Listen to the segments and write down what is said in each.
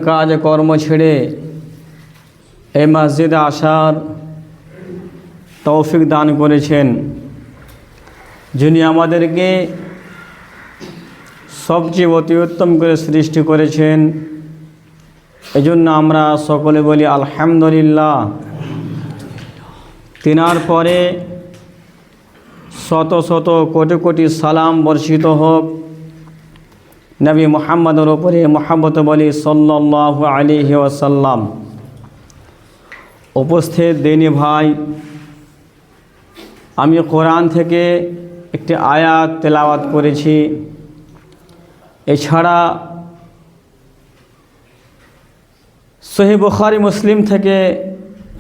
কাজ কর্ম ছেড়ে এই মসজিদে আসার তৌফিক দান করেছেন, যিনি আমাদেরকে সবচেয়ে অতি উত্তম করে সৃষ্টি করেছেন। এজন্য আমরা সকলে বলি আলহামদুলিল্লাহ। তিনার পরে শত শত কোটি কোটি সালাম বর্ষিত হোক নবী মুহাম্মদের উপরে, মুহাম্মদ বলি সাল্লাল্লাহু আলাইহি ওয়াসাল্লাম। উপস্থিত দিনী ভাই, আমি কোরআন থেকে একটি আয়াত তেলাওয়াত করেছি। এছাড়া সহিহ বুখারী মুসলিম থেকে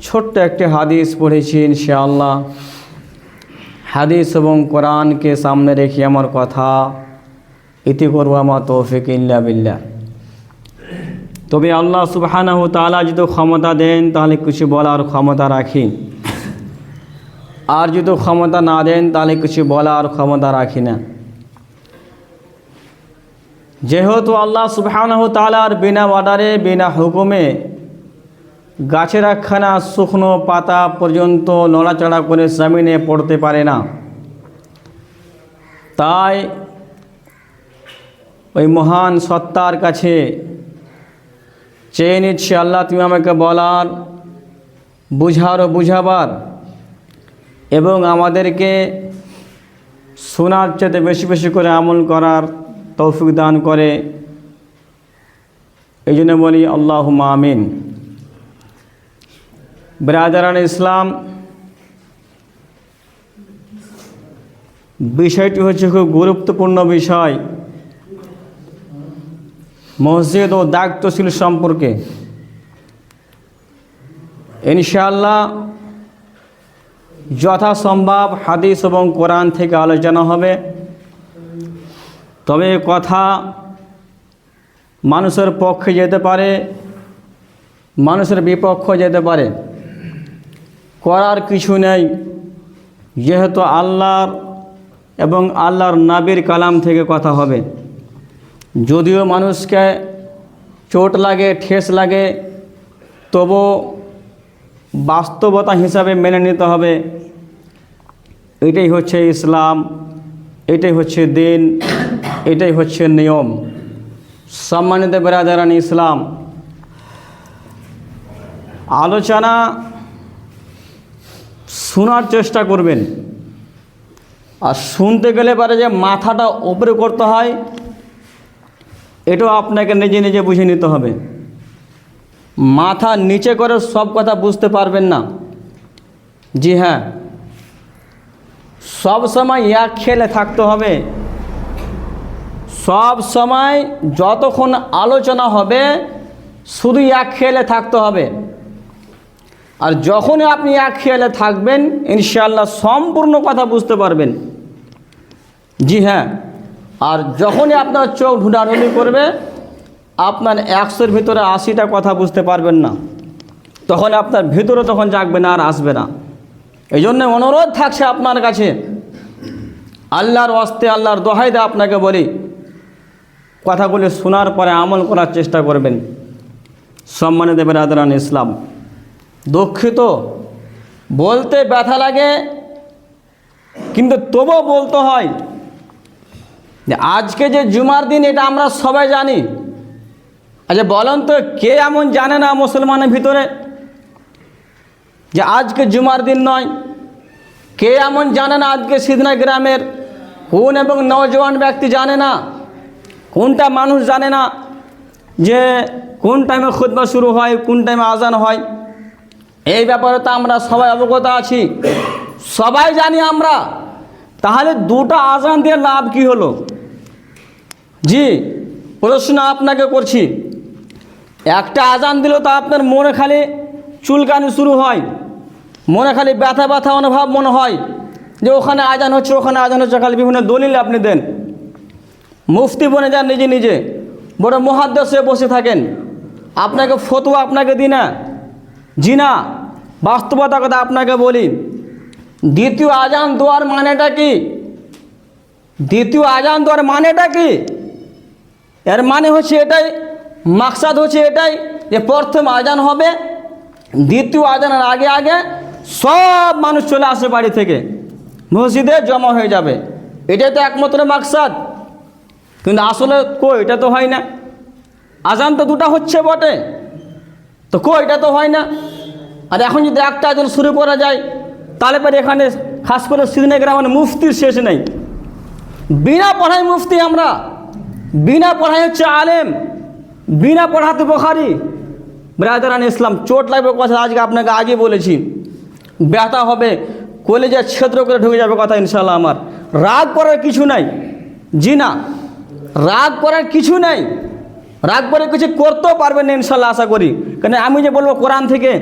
ছোট্ট একটি হাদিস পড়েছি। ইনশাআল্লাহ হাদিস এবং কোরআনকে সামনে রেখে আমার কথা ইতি করব, আমার তৌফিক ইল্লা বিল্লাহ। তবে আল্লাহ সুবহানাহু ওয়া তাআলা যদি ক্ষমতা দেন তাহলে কিছু বলার ক্ষমতা রাখি, আর যদি ক্ষমতা না দেন তাহলে কিছু বলার ক্ষমতা রাখি না। যেহেতু আল্লাহ সুবহানাহু ওয়া তাআলার বিনা অর্ডারে, বিনা হুকুমে গাছের একখানা শুকনো পাতা পর্যন্ত নড়াচড়া করে জমিনে পড়তে পারে না, তাই ওই মহান সত্তার কাছে চেয়ে নিচ্ছি, আল্লাহ তুমি আমাকে বলার, বুঝার ও বুঝাবার এবং আমাদেরকে শোনার চেয়ে বেশি বেশি করে আমল করার তৌফিক দান করে। এই জন্য বলি আল্লাহুম্মা আমিন। ব্রাদারান ইসলাম, বিষয়টি হচ্ছে খুব গুরুত্বপূর্ণ বিষয়, মসজিদ ও দায়িত্বশীল সম্পর্কে। ইনশাআল্লাহ যথাসম্ভব হাদিস এবং কোরআন থেকে আলোচনা হবে। তবে কথা মানুষের পক্ষে যেতে পারে, মানুষের বিপক্ষে যেতে পারে, করার কিছু নেই, যেহেতু আল্লাহর এবং আল্লাহর নবীর কালাম থেকে কথা হবে। যদিও মানুষকে চোট লাগে, ঠেস লাগে, তবু বাস্তবতা হিসাবে মেনে নিতে হবে। এটাই হচ্ছে ইসলাম, এটাই হচ্ছে দিন, এটাই হচ্ছে নিয়ম। সম্মানিত ব্রাদারান ইসলাম, আলোচনা শোনার চেষ্টা করবেন, আর শুনতে গেলে পারে যে মাথাটা উপরে করতে হয়, এটাও আপনাকে নিজে নিজে বুঝে নিতে হবে। মাথা নিচে করে সব কথা বুঝতে পারবেন না। জি হ্যাঁ, সব সময় এক খেলে থাকতে হবে। সব সময় যতক্ষণ আলোচনা হবে শুধু এক খেলে থাকতে হবে। আর যখনই আপনি এক খেয়ালে থাকবেন, ইনশাআল্লাহ সম্পূর্ণ কথা বুঝতে পারবেন। জি হ্যাঁ, আর যখনই আপনার চোখ ঢুঁড়াঢুলি করবে, আপনার 100-র ভিতরে 80টা কথা বুঝতে পারবেন না, তখন আপনার ভিতরে তখন জাগবে না, আর আসবে না। এই জন্য অনুরোধ থাকছে আপনার কাছে, আল্লাহর ওয়াস্তে, আল্লাহর দোহাই দিয়ে আপনাকে বলি, কথাগুলি শোনার পরে আমল করার চেষ্টা করবেন। সম্মানিত ব্রাদারান ইসলাম, দুঃখিত, বলতে ব্যথা লাগে, কিন্তু তবুও বলতে হয় যে আজকে যে জুমার দিন, এটা আমরা সবাই জানি। আচ্ছা বলেন তো, কে এমন জানে না মুসলমানের ভিতরে যে আজকে জুমার দিন নয়? কে এমন জানে না আজকে সিদনা গ্রামের কোন এবং নওজোয়ান ব্যক্তি জানে না, কোনটা মানুষ জানে না যে কোন টাইমে খুতবা শুরু হয়, কোন টাইমে আজান হয়? এই ব্যাপারে তো আমরা সবাই অবগত আছি, সবাই জানি আমরা। তাহলে দুটো আজান দিয়ে লাভ কি হলো? জি, প্রশ্ন আপনাকে করছি। একটা আজান দিল তো আপনার মনে খালি চুলকানি শুরু হয়, মনে খালি ব্যথা ব্যথা অনুভব মনে হয় যে ওখানে আজান হচ্ছে, ওখানে আজান হচ্ছে, খালি বিভিন্ন দলিল আপনি দেন, মুফতি বনে যান নিজে নিজে, বড় মুহাদ্দিস হয়ে বসে থাকেন, আপনাকে ফতোয়া আপনাকে দিই না। জি না, বাস্তবতা কথা আপনাকে বলি, দ্বিতীয় আজান দেওয়ার মানেটা কি? দ্বিতীয় আজান দেওয়ার মানেটা কি? এর মানে হচ্ছে এটাই মাকসাদ হচ্ছে এটাই যে প্রথম আজান হবে, দ্বিতীয় আজানের আগে আগে সব মানুষ চলে আসে বাড়ি থেকে, মসজিদে জমা হয়ে যাবে। এটাই তো একমাত্র মাকসাদ। কিন্তু আসলে এটা তো হয় না। আজান তো দুটা হচ্ছে বটে, তো এটা তো হয় না। আর এখন যদি একটা আজান শুরু করা যায়, তাহলে পরে এখানে খাস করে শ্রীনগর গ্রামের মুফতির শেষ নেই। বিনা পড়ায় মুফতি আমরা, বিনা পড়ায় হচ্ছে আলেম, বিনা পড়াতে বুখারী। ব্রাদারান ইসলাম, চোট লাগবে কথা আজকে আপনাকে আগে বলেছি, ব্যথা হবে, কলেজে ছিদ্র করে ঢুকে যাবে কথা ইনশাল্লাহ। আমার রাগ করার কিছু নাই, জি না, রাগ করার কিছু নাই। রাগ করে কিছু করতেও পারবেন না ইনশাল্লাহ, আশা করি। কেন আমি যে বলবো কোরআন থেকে,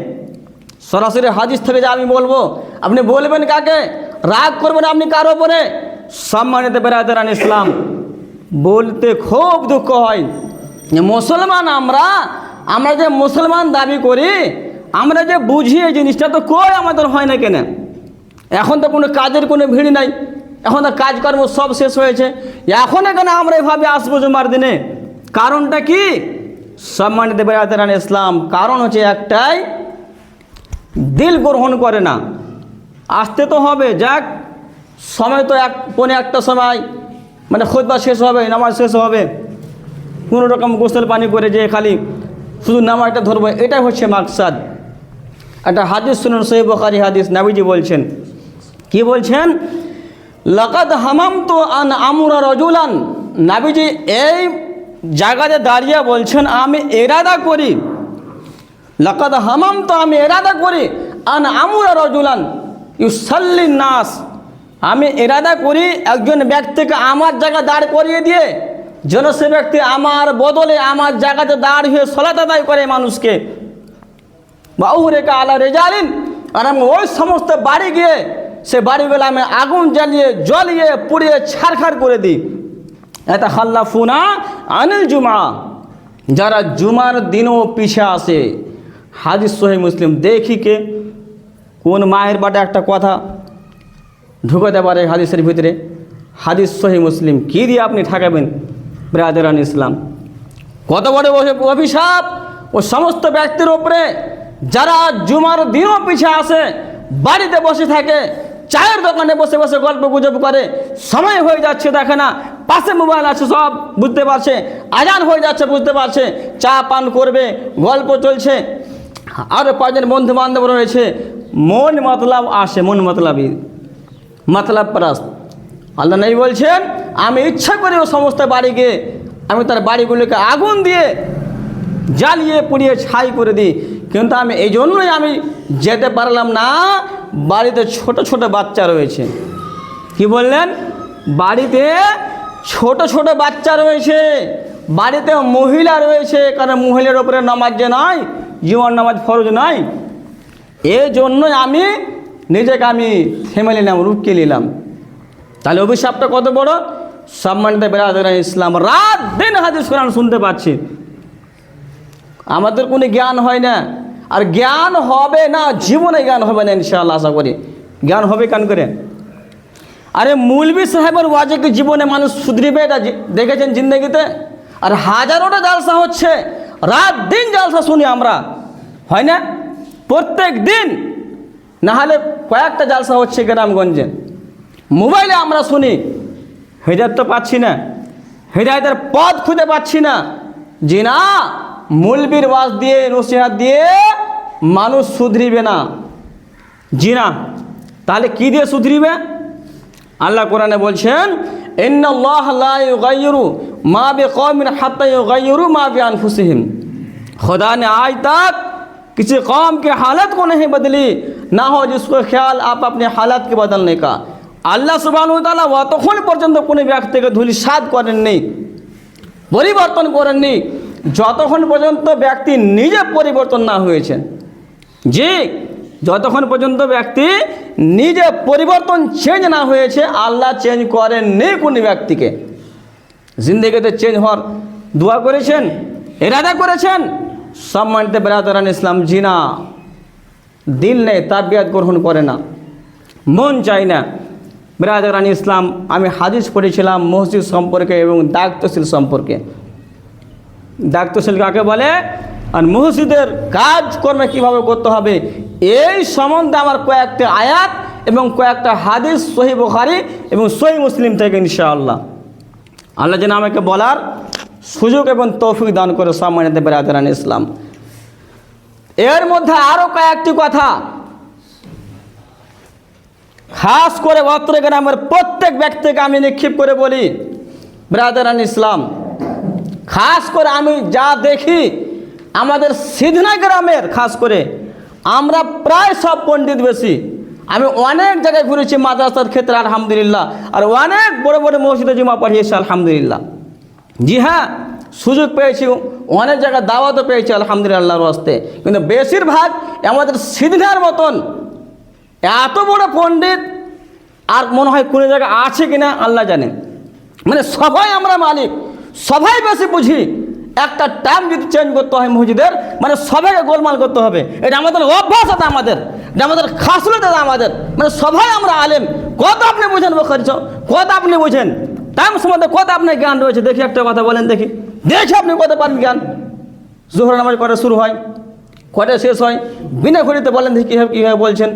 সরাসরি হাদিস থেকে যে আমি বলবো, আপনি বলবেন কাকে? রাগ করবেন আপনি কার ওপরে? সম্মানিত ব্রাদারান ইসলাম, বলতে খুব দুঃখ হয়, মুসলমান আমরা যে মুসলমান দাবি করি, আমরা যে বুঝি এই জিনিসটা তো আমাদের হয় না কেন? এখন তো কোনো কাজের কোনো ভিড় নাই, এখন তো কাজকর্ম সব শেষ হয়েছে, এখন এখানে আমরা এভাবে আসবো জুমার দিনে। কারণটা কি? সম্মানিত ব্রাদারান ইসলাম, কারণ হচ্ছে একটাই, দিল গ্রহণ করে না। আসতে তো হবে, যাক সময় তো 1:45 সময় মানে খুতবা শেষ হবে, নামাজ শেষ হবে, কোনো রকম গোসল পানি করে যে খালি শুধু নামাজটা ধরবো, এটাই হচ্ছে মাকসাদ। একটা হাদিস শুনুন, সহিহ বুখারী হাদিস, নবীজি বলছেন, কি বলছেন? লাকাদ হামামতু আন আমুরা রাজুলান। নবীজি এই জায়গাতে দাঁড়িয়ে বলছেন, আমি ইরাদা করি, লাকাদ হামামতু, আমি ইরাদা করি, আন আমুরা রাজুলান ইউসাল্লিন নাস, আমি ইরাদা করি একজন ব্যক্তিকে আমার জায়গায় দাঁড় করিয়ে দিয়ে যেন সে ব্যক্তি আমার বদলে আমার জায়গাতে দাঁড় হয়ে সালাত আদায় করে মানুষকে। বাউরেকা আলা রেজালিন, আর আমি ওই সমস্ত বাড়ি গিয়ে সে বাড়িগুলো আমি আগুন জ্বালিয়ে পুড়িয়ে ছারখার করে দিই। এটা খাল্লাফুনা আনিল জুমা, যারা জুমার দিনও পিছে আসে। হাদিস সহিহ মুসলিম। দেখি কে কোন মায়ের বাটে একটা কথা ঢুকাতে পারে হাদিসের ভিতরে। হাদিস সহিহ মুসলিম, কী দিয়ে আপনি ঠকাবেন ব্রাদারান ইসলাম? কত বড় অভিশাপ ও সমস্ত ব্যক্তির ওপরে যারা জুমার দিনও পিছে আসে, বাড়িতে বসে থাকে, চায়ের দোকানে বসে বসে গল্প গুজব করে, সময় হয়ে যাচ্ছে দেখে না, পাশে মোবাইল আছে সব বুঝতে পারছে, আজান হয়ে যাচ্ছে বুঝতে পারছে, চা পান করবে, গল্প চলছে, আরও 5জন বন্ধু বান্ধব রয়েছে, মন মতলব আসে, মন মতলবই, মতলব পরস্ত। আল্লাহ নবী বলছেন, আমি ইচ্ছা করে ও সমস্ত বাড়ি গিয়ে আমি তার বাড়িগুলোকে আগুন দিয়ে জ্বালিয়ে পুড়িয়ে ছাই করে দিই, কিন্তু আমি এই জন্যই আমি যেতে পারলাম না, বাড়িতে ছোট ছোট বাচ্চা রয়েছে। কি বললেন? বাড়িতে ছোট ছোট বাচ্চা রয়েছে, বাড়িতে মহিলা রয়েছে, কারণ মহিলার ওপরে নামাজ যে নয়, জীবন নামাজ ফরজ নয়, এই জন্যই আমি নিজেকে আমি থেমে নিলাম, রুটকে নিলাম। তাহলে অভিশাপটা কত বড়! সম্মানিত ব্রাদারান ইসলাম, রাত দিন হাদিস কোরআন শুনতে পাচ্ছি, আমাদের কোনো জ্ঞান হয় না, আর জ্ঞান হবে না, জীবনে জ্ঞান হবে না ইনশাআল্লাহ, আশা করি। জ্ঞান হবে কেন করে? আরে মৌলভী সাহেবের ওয়াজে জীবনে মানুষ শুধরিবে, এটা দেখেছেন জিন্দগিতে? আর হাজারোটা জালসা হচ্ছে, রাত দিন জালসা শুনি আমরা, হয় না? প্রত্যেক দিন না হলে কয়েকটা জালসা হচ্ছে গ্রামগঞ্জে, মোবাইলে আমরা শুনি। হেদায়েত তো পাচ্ছি না, হেদায়েতের পথ খুঁজে পাচ্ছি না। জি না, মৌলবীর ওয়াজ দিয়ে, নসিহত দিয়ে মানুষ শুধরিবে না। জি না, তাহলে কি দিয়ে শুধরিবে? আল্লাহ কোরআনে বলছেন, ইন্নাল্লাহ লা ইউগাইয়িরু মা বিকওমিন হাত্তা युगाय्यिरू मा बिअनफुसिहिम। खुदा ने आज तक किसी कौम की हालत को नहीं बदली, ना हो जिसको ख्याल आप अपने हालत के बदलने का। আল্লাহ সুবহানাহু ওয়া তাআলা অতক্ষণ পর্যন্ত কোনো ব্যক্তিকে ধূলিসাৎ করেননি, পরিবর্তন করেননি, যতক্ষণ পর্যন্ত ব্যক্তি নিজে পরিবর্তন না হয়েছে। জি, যতক্ষণ পর্যন্ত ব্যক্তি নিজে পরিবর্তন চেঞ্জ না হয়েছে, আল্লাহ চেঞ্জ করেননি কোনো ব্যক্তিকে। জিন্দেগিতে চেঞ্জ হওয়ার দোয়া করেছেন, ইরাদা করেছেন। সম্মানিত ব্রাদারান ইসলাম, জি না, দিল নেই, তাবিয়াত গ্রহণ করে না, মন চায় না। ব্রাদারান ইসলাম, আমি হাদিস পড়েছিলাম মসজিদ সম্পর্কে এবং দায়িত্বশীল সম্পর্কে। দায়িত্বশীল কাকে বলে, আর মসজিদের কাজকর্মে কীভাবে করতে হবে এই সম্বন্ধে আমার কয়েকটা আয়াত এবং কয়েকটা হাদিস সহিহ বুখারী এবং সহিহ মুসলিম থেকে ইনশাআল্লাহ আল্লাহ যেন আমাকে বলার সুযোগ এবং তৌফিক দান করে সম্মানিত বিরাদরান ইসলাম। এর মধ্যে আরও কয়েকটি কথা খাস করে অত্র গ্রামের প্রত্যেক ব্যক্তিকে আমি নিক্ষেপ করে বলি, বিরাদরান ইসলাম, খাস করে আমি যা দেখি আমাদের সিধনা গ্রামের খাস করে আমরা প্রায় সব পণ্ডিত বেশি। আমি অনেক জায়গায় ঘুরেছি মাদ্রাসার ক্ষেত্রে আলহামদুলিল্লাহ, আর অনেক বড় বড় মসজিদে জুমা পড়িয়েছি আলহামদুলিল্লাহ। জি হ্যাঁ, সুযোগ পেয়েছি, অনেক জায়গায় দাওয়াতও পেয়েছি আলহামদুলিল্লাহর ওয়াস্তে। কিন্তু বেশিরভাগ আমাদের সিধনার মতন এত বড় পণ্ডিত আর মনে হয় কোনো জায়গায় আছে কিনা আল্লাহ জানেন। মানে সবাই আমরা মালিক, সবাই বেশি বুঝি। একটা টাইম যদি চেঞ্জ করতে হয় মসজিদের, মানে সবাইকে গোলমাল করতে হবে, এটা আমাদের অভ্যাস, এটা আমাদের, এটা আমাদের খাসলত, এটা আমাদের, মানে সবাই আমরা আলেম। কত আপনি বুঝেন বখারি, কত আপনি বুঝেন টাইম সম্বন্ধে, কত আপনার জ্ঞান রয়েছে? দেখি একটা কথা বলেন দেখি, দেখি আপনি কত পারেন জ্ঞান। জোহর নামাজ কটা শুরু হয়, কটা শেষ হয়, বিনা ঘড়িতে বলেন দেখি কীভাবে বলছেন।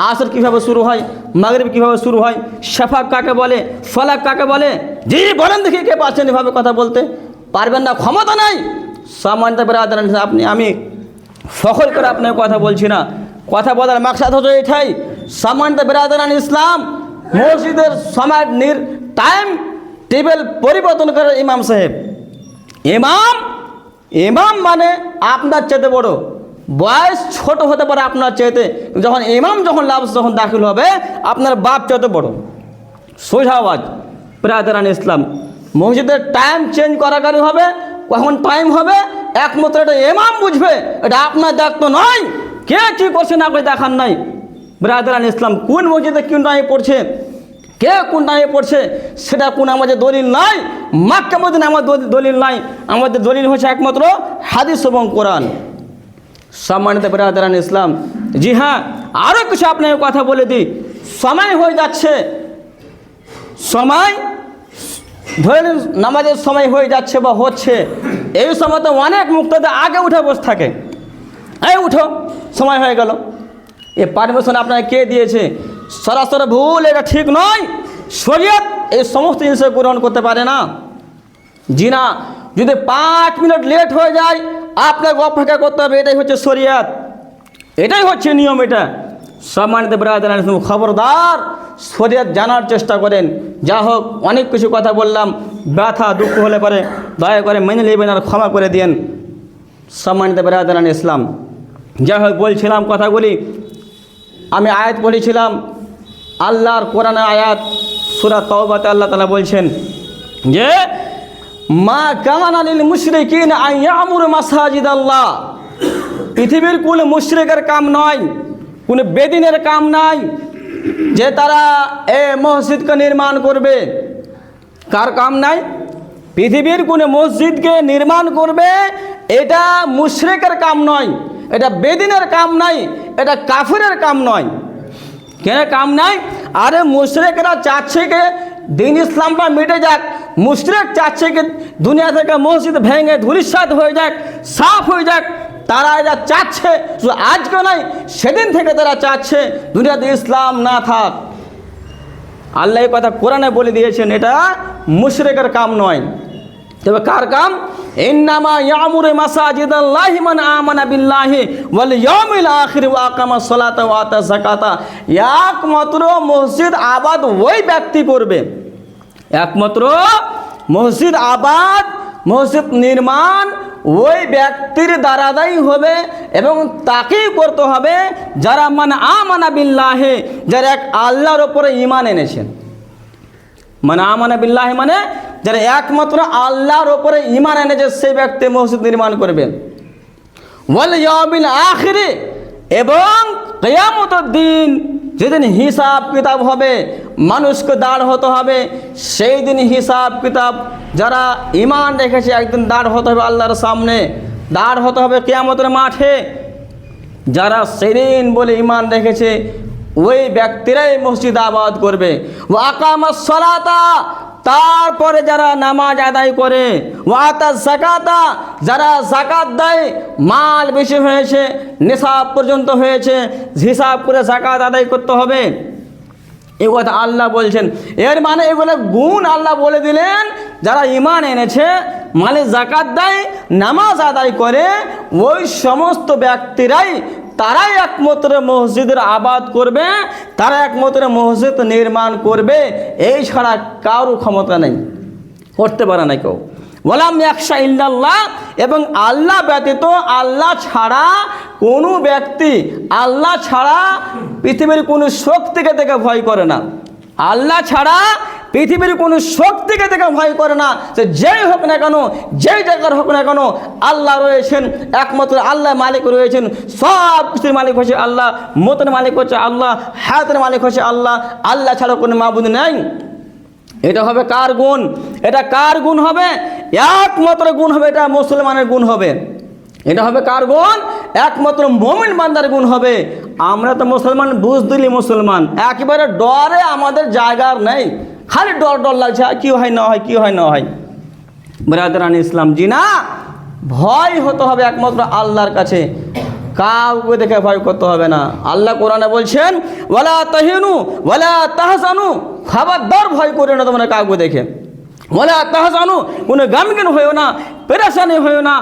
আসর কীভাবে শুরু হয়, মাগরিব কীভাবে শুরু হয়, শাফাক কাকে বলে, ফলাক কাকে বলে, জি বলেন দেখি কে পারছেন এভাবে কথা বলতে? পারবেন না, ক্ষমতা নাই। সম্মানিত বিরাদরান, আপনি আমি ফখর করে আপনার কথা বলছি না, কথা বলার মাকসাদ হচ্ছে এটাই। সম্মানিত বিরাদরান ইসলাম, মসজিদের সময় টাইম টেবিল পরিবর্তন করে ইমাম সাহেব। ইমাম মানে আপনার চেয়ে বড়, বয়স ছোট হতে পারে আপনার চেয়েতে, যখন ইমাম যখন যখন দাখিল হবে আপনার বাপ চেয়ে বড়। সোজা আওয়াজ, বিরাদরান ইসলাম, মসজিদের টাইম চেঞ্জ করাকারী হবে, কখন টাইম হবে একমাত্র এটা ইমাম বুঝবে, এটা আপনার দায়িত্ব নয়। কে কী করছে না করে দেখার নাই। বিরাদরান ইসলাম, কোন মসজিদে কোন টাইমে পড়ছে, কে কোন টাইমে পড়ছে সেটা কোন আমাদের দলিল নাই, মাক্কা মদিনা আমাদের দলিল নাই। আমাদের দলিল হচ্ছে একমাত্র হাদিস এবং কোরআন। সম্মানিত বিরাদরান ইসলাম, জি হ্যাঁ, আরও কিছু আপনাকে কথা বলে দিই। সময় হয়ে যাচ্ছে, সময় ধরে নিন নামাজের সময় হয়ে যাচ্ছে বা হচ্ছে, এই সময় তো অনেক মুক্তাদা আগে উঠে বসে থাকে, এই উঠো সময় হয়ে গেল। এ পারমিশন আপনাকে কে দিয়েছে? সরাসরি ভুল, এটা ঠিক নয়। শরীয়ত এই সমস্ত জিনিস গ্রহণ করতে পারে না। জি না, যদি 5 মিনিট লেট হয়ে যায় আপনাকে অপেক্ষা করতে হবে, এটাই হচ্ছে শরীয়ত, এটাই হচ্ছে নিয়ম। এটা সম্মানিত বিরাদরান, খবরদার শরীয়ত জানার চেষ্টা করেন। যা হোক, অনেক কিছু কথা বললাম, ব্যথা দুঃখ হলে পরে দয়া করে মেনে নেবেন আর ক্ষমা করে দিন। সম্মানিত বিরাদরান ইসলাম, যাই হোক, বলছিলাম কথাগুলি, আমি আয়াত পড়েছিলাম আল্লাহর কোরআনের আয়াত, সূরা তাওবাতে আল্লাহ তাআলা বলছেন যে মা কানা লিল মুশরিকিন আন ইয়ামুরু মাসাজিদাল্লাহ, পৃথিবীর কোনো মুশরিকের কাম নয়, কোনো বেদিনের কাম নাই যে তারা এ মসজিদকে নির্মাণ করবে। কার কাম নাই? পৃথিবীর কোনো মসজিদকে নির্মাণ করবে, এটা মুশরিকের কাম নয়, এটা বেদিনের কাম নাই, এটা কাফিরের কাম নয়। কেন কাম নাই? আরে মুশরিকরা চাচ্ছে কি দিন ইসলামটা মিটে যাক, মুশরিক চাচ্ছে কি দুনিয়া থেকে মসজিদ ভেঙে ধূলিসাৎ হয়ে যাক, সাফ হয়ে যাক। তারা এটা চাচ্ছে, শুধু আজকে নয়, সেদিন থেকে তারা চাচ্ছে দুনিয়াতে ইসলাম না থাক। আল্লাহ এই কথা কোরআনে বলে দিয়েছেন, এটা মুশরিকের কাম নয়। তবে কার কাম? ইন্নামা ইয়ামুরু মাসাজিদাল্লাহি মান আমানা বিল্লাহি ওয়াল ইয়াউমিল আখির ওয়া আকামাস সালাতা ওয়া আতা যাকাতা। একমাত্র মসজিদ আবাদ ওই ব্যক্তি করবে, একমাত্র মসজিদ আবাদ, মসজিদ নির্মাণ ওই ব্যক্তির দ্বারাই হবে এবং তাকেই করতে হবে যারা মান আমানা বিল্লাহি, যারা এক আল্লাহর উপরে ঈমান এনেছেন। মানে আমানা বিল্লাহি মানে যারা একমাত্র আল্লাহর উপরে ঈমান এনেছে সেই ব্যক্তি মসজিদ নির্মাণ করবেন। ওয়াল ইয়াউমিল আখির, এবং কিয়ামতের দিন যেদিন হিসাব কিতাব হবে, মানুষকে দাঁড় হতে হবে, সেই দিন হিসাব কিতাব যারা ঈমান রেখেছে একদিন দাঁড় হতে হবে আল্লাহর সামনে, দাঁড় হতে হবে কিয়ামতের মাঠে। যারা সেদিন বলে ঈমান রেখেছে ওই ব্যক্তিরাই মসজিদ আবাদ করবে। ওয়া আকামাস সালাতা, তারপরে যারা নামাজ আদায় করে, ওয়াতা যাকাতা, যারা যাকাত দেয়, মাল বেশি হয়েছে, নিসাব পর্যন্ত হয়েছে, হিসাব করে যাকাত আদায় করতে হবে, এই কথা আল্লাহ বলছেন। এর মানে এগুলো গুণ আল্লাহ বলে দিলেন। যারা ঈমান এনেছে, মালে যাকাত দেয়, নামাজ আদায় করে, ওই সমস্ত ব্যক্তিরাই, তারাই একমাত্র মসজিদের আবাদ করবে, তারা একমাত্র মসজিদ নির্মাণ করবে। এই ছাড়া কারো ক্ষমতা নেই, করতে পারে না কেউ। ওয়ালাম ইয়াখশা ইল্লাল্লাহ, এবং আল্লাহ ব্যতীত, আল্লাহ ছাড়া কোনো ব্যক্তি, আল্লাহ ছাড়া পৃথিবীর কোনো শক্তিকে থেকে ভয় করে না। আল্লাহ ছাড়া পৃথিবীর কোনো শক্তিকে থেকে ভয় করে না। সে যেই হোক না কেন, যেই জায়গার হোক না কেন, আল্লাহ রয়েছেন, একমাত্র আল্লাহ মালিক রয়েছেন। সব কিছুর মালিক হচ্ছে আল্লাহ, মতের মালিক হচ্ছে আল্লাহ, হায়াতের মালিক হচ্ছে আল্লাহ। আল্লাহ ছাড়া কোনো মাবুদ নেই। এটা হবে কার গুণ? এটা কার গুণ হবে? একমাত্র গুণ হবে, এটা মুসলমানের গুণ হবে। এটা হবে কার গুণ? একমাত্র মুমিন বান্দার গুণ হবে। আমরা তো মুসলমান, বুঝদিলি মুসলমান, একেবারে ডরে আমাদের জায়গার নেই, খালি ডর ডর লাগছে, কি হয় না হয়, কি হয় না হয়। ব্রাদারান ইসলাম, জি না, ভয় হতে হবে একমাত্র আল্লাহর কাছে, কাউকে দেখে ভয় করতে হবে না। আল্লাহ কোরআনে বলছেন, ওয়ালা তাহিনু ওয়ালা তাহজানু, খবরদার ভয় করে না তোমরা কাউকে দেখে। ওয়ালা তাহজানু, কোনো গামগিন হয়েও না, পেরেশানি হয়েও না।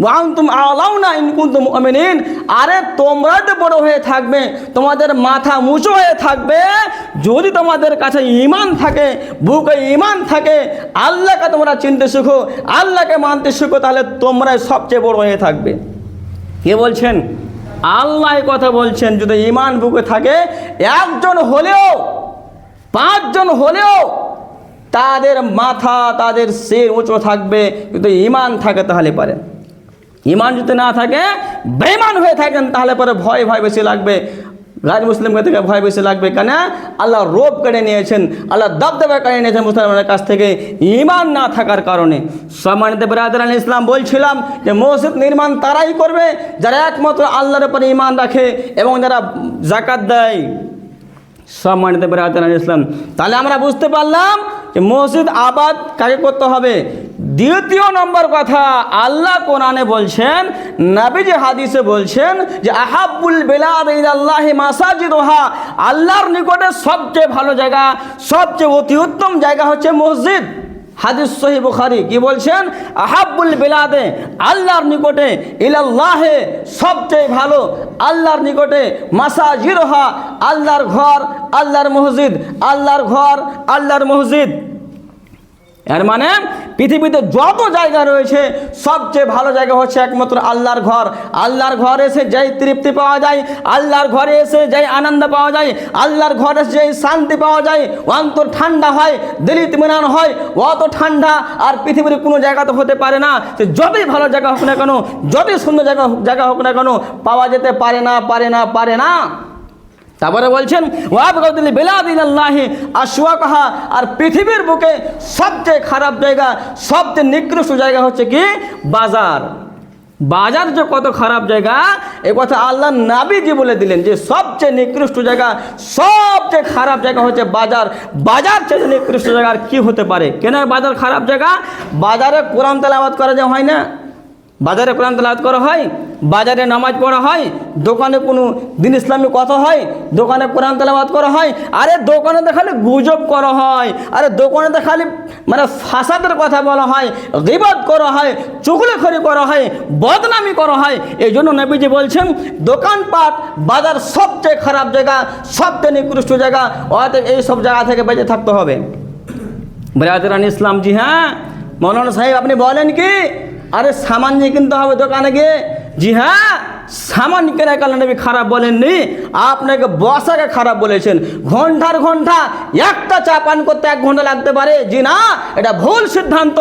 ওয়ান্তুম আলাউনা ইন কুনতুম মুমিনিন, আরে তোমরা তো বড় হয়ে থাকবে, তোমাদের মাথা উঁচু হয়ে থাকবে যদি তোমাদের কাছে ঈমান থাকে, বুকে ঈমান থাকে, আল্লাহকে তোমরা চিনতে শিখো, আল্লাহকে মানতে শিখো, তাহলে তোমরাই সবচেয়ে বড় হয়ে থাকবে। কে বলছেন? আল্লাহ কথা বলছেন। যদি ঈমান বুকে থাকে, একজন হলেও, 5 জন হলেও তাদের মাথা, তাদের শির উঁচু থাকবে। কিন্তু ঈমান থাকে তাহলে পারে। ঈমান যদি না থাকে, বেঈমান হয়ে থাকেন, তাহলে পরে ভয় ভয় বেশি লাগবে, রাজ মুসলিমকে থেকে ভয় বেশি লাগবে। কেন? আল্লাহ রোব কেড়ে নিয়েছেন, আল্লাহ দবদবা কেড়ে নিয়েছেন মুসলমানের কাছ থেকে, ঈমান না থাকার কারণে। সম্মানিত ব্রাদারান ইসলাম, বলছিলাম যে মসজিদ নির্মাণ তারাই করবে যারা একমাত্র আল্লাহর উপরে ঈমান রাখে এবং যারা যাকাত দেয়। সম্মানিত ব্রাদারান ইসলাম, তাহলে আমরা বুঝতে পারলাম যে মসজিদ আবাদ কাকে করতে হবে। দ্বিতীয় নম্বর কথা, আল্লাহ কোরআনে বলছেন, নবীজি হাদিসে বলছেন যে আহাব্বুল বিলাদ ইলাল্লাহি মাসাজিদুহা, আল্লাহর নিকটে সবচেয়ে ভালো জায়গা, সবচেয়ে অতি উত্তম জায়গা হচ্ছে মসজিদ। হাদিস সহিহ বুখারী, কি বলছেন? আহাব্বুল বিলাদে, আল্লাহর নিকটে, ইলাল্লাহে, সবচেয়ে ভালো আল্লাহর নিকটে, মাসাজিদুহা, আল্লাহর ঘর, আল্লাহর মসজিদ, আল্লাহর ঘর, আল্লাহর মসজিদ। এর মানে পৃথিবীতে যত জায়গা রয়েছে, সবচেয়ে ভালো জায়গা হচ্ছে একমাত্র আল্লাহর ঘর। আল্লাহর ঘরে এসে যেই তৃপ্তি পাওয়া যায়, আল্লাহর ঘরে এসে যেই আনন্দ পাওয়া যায়, আল্লাহর ঘরে এসে যেই শান্তি পাওয়া যায়, অন্তর ঠান্ডা হয়, দিল ইতমিনান হয়, অত ঠান্ডা আর পৃথিবীর কোনো জায়গাতে হতে পারে না। সে যতই ভালো জায়গা হোক না কেন, যতই সুন্দর জায়গা হোক না কেন, পাওয়া যেতে পারে না, পারে না, পারে না। তারপরে বলছেন, ওয়াবগাদুল বিলাদ ইলাল্লাহি আসওয়াকাহা, আর পৃথিবীর বুকে সবচেয়ে খারাপ জায়গা, সবচেয়ে নিকৃষ্ট জায়গা হচ্ছে কি? বাজার। বাজার যে কত খারাপ জায়গা, এই কথা আল্লাহ নবীজি বলে দিলেন যে সবচেয়ে নিকৃষ্ট জায়গা, সবচেয়ে খারাপ জায়গা হচ্ছে বাজার। বাজার চেয়ে নিকৃষ্ট জায়গা আর কি হতে পারে? কেন বাজার খারাপ জায়গা? বাজারে কোরআন তেলাওয়াত করা যায় হয় না, বাজারে কোরআন তেলাওয়াত করা হয়, বাজারে নামাজ পড়া হয়, দোকানে কোনো দিন ইসলামী কথা হয়, দোকানে কোরআন তেলাওয়াত করা হয়। আরে দোকানেতে খালি গুজব করা হয়, আরে দোকানেতে খালি মানে ফাসাদের কথা বলা হয়, গীবত করা হয়, চুগলিখড়ি করা হয়, বদনামি করা হয়। এই জন্য নবীজি বলছেন, দোকানপাট, বাজার সবচেয়ে খারাপ জায়গা, সবচেয়ে নিকৃষ্ট জায়গা। অতএব এই সব জায়গা থেকে বেঁচে থাকতে হবে। ব্রাদারান ইসলাম, জি হ্যাঁ, মৌলানা সাহেব আপনি বলেন কি? আরে সামান নিয়ে কিনতে হবে দোকানে গিয়ে। জি হ্যাঁ, সামান কেনার কারণে নবী খারাপ বলেননি, আপনাকে বসাকে খারাপ বলেছেন। ঘন্টার ঘন্টা একটা চা পান করতে 1 ঘন্টা লাগতে পারে, জি না, এটা ভুল সিদ্ধান্ত।